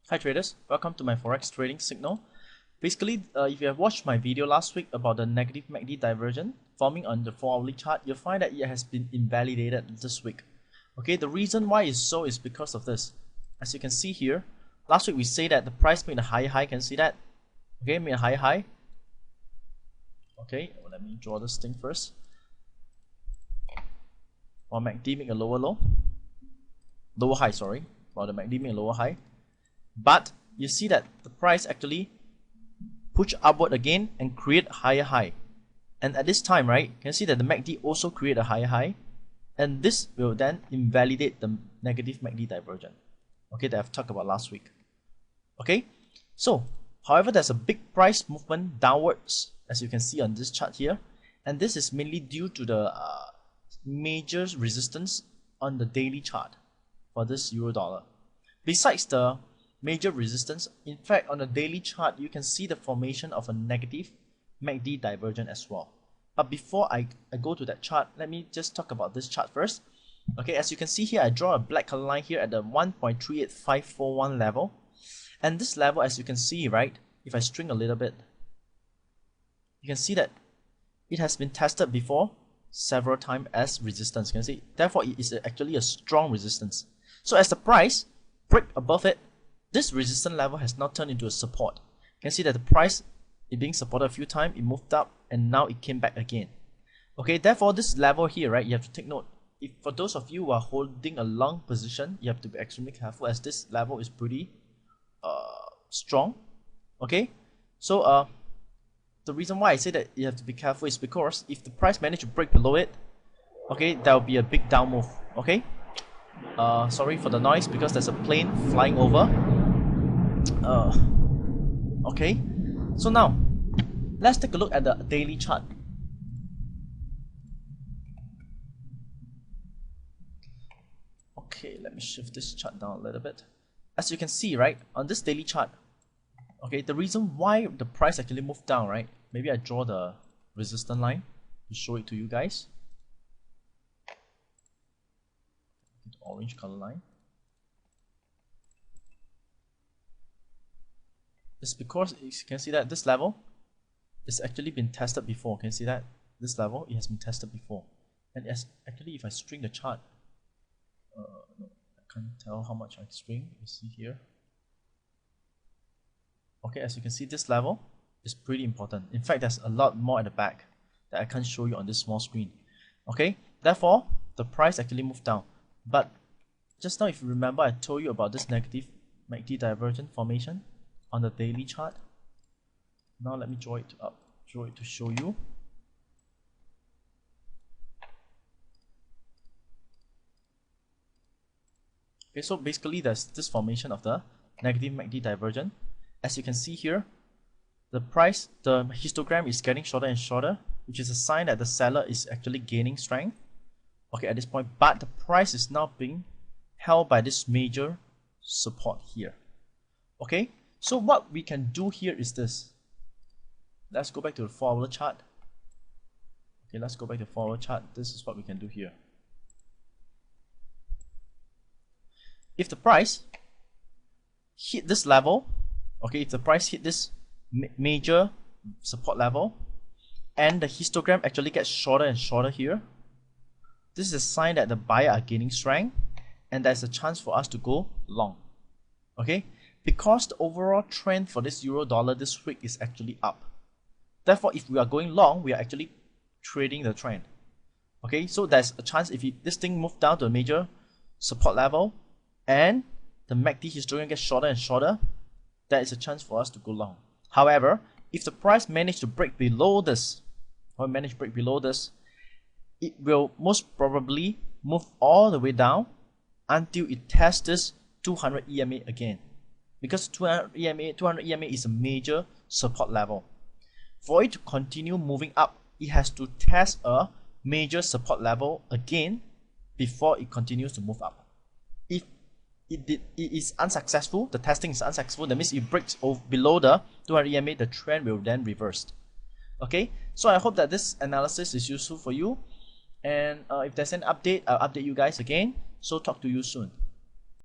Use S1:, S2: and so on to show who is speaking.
S1: Hi traders, welcome to my Forex trading signal. Basically, if you have watched my video last week about the negative MACD divergence forming on the 4-hourly chart, you'll find that it has been invalidated this week. Okay, the reason why it's so is because of this. As you can see here, last week we say that the price made a higher high. Can you see that? Okay, made a higher high. Okay, well, let me draw this thing first. While MACD make a lower high, sorry. While the MACD make a lower high. But you see that the price actually push upward again and create a higher high. And at this time, right, you can see that the MACD also create a higher high. And this will then invalidate the negative MACD divergence. Okay, that I've talked about last week. Okay, so however, there's a big price movement downwards, as you can see on this chart here. And this is mainly due to the major resistance on the daily chart for this euro dollar. Besides the major resistance, in fact on the daily chart you can see the formation of a negative MACD divergence as well. But before I go to that chart, let me just talk about this chart first. Okay, as you can see here, I draw a black color line here at the 1.38541 level, and this level, as you can see, right, if I string a little bit, you can see that it has been tested before several times as resistance. You can see, therefore it is actually a strong resistance. So as the price break above it, this resistance level has now turned into a support. You can see that the price is being supported a few times, it moved up, and now it came back again. Okay, therefore this level here, right, you have to take note. If for those of you who are holding a long position, you have to be extremely careful, as this level is pretty strong. Okay, so the reason why I say that you have to be careful is because if the price managed to break below it, okay, there will be a big down move. Okay, sorry for the noise because there's a plane flying over. Okay, so now let's take a look at the daily chart. Okay, let me shift this chart down a little bit. As you can see, right, on this daily chart, okay, the reason why the price actually moved down, right, maybe I draw the resistance line to show it to you guys. The orange color line. It's because you can see that this level is actually been tested before. Can you see that? This level, it has been tested before. And as actually, if I string the chart, no, I can't tell how much I string. You see here. Okay, as you can see, this level is pretty important. In fact, there's a lot more at the back that I can't show you on this small screen. Okay, therefore, the price actually moved down. But just now, if you remember, I told you about this negative MACD divergence formation on the daily chart. Now let me draw it up, draw it to show you. Okay, so basically there's this formation of the negative MACD divergence. As you can see here, the histogram is getting shorter and shorter, which is a sign that the seller is actually gaining strength. Okay, at this point, but the price is now being held by this major support here. Okay, so what we can do here is this. Let's go back to the 4-hour chart. Okay, let's go back to the 4-hour chart. This is what we can do here. If the price hit this level, okay, if the price hit this major support level and the histogram actually gets shorter and shorter here, this is a sign that the buyer are gaining strength and there's a chance for us to go long. Okay, because the overall trend for this euro dollar this week is actually up. Therefore, if we are going long, we are actually trading the trend. Okay, so there's a chance if this thing moves down to a major support level and the MACD histogram gets shorter and shorter, there is a chance for us to go long. However, if the price managed to break below this, it will most probably move all the way down until it tests this 200 EMA again. Because 200 EMA is a major support level. For it to continue moving up, it has to test a major support level again before it continues to move up. If it is unsuccessful, the testing is unsuccessful, that means it breaks below the 200 EMA, the trend will then reverse. Okay, so I hope that this analysis is useful for you, and if there's an update, I'll update you guys again. So talk to you soon.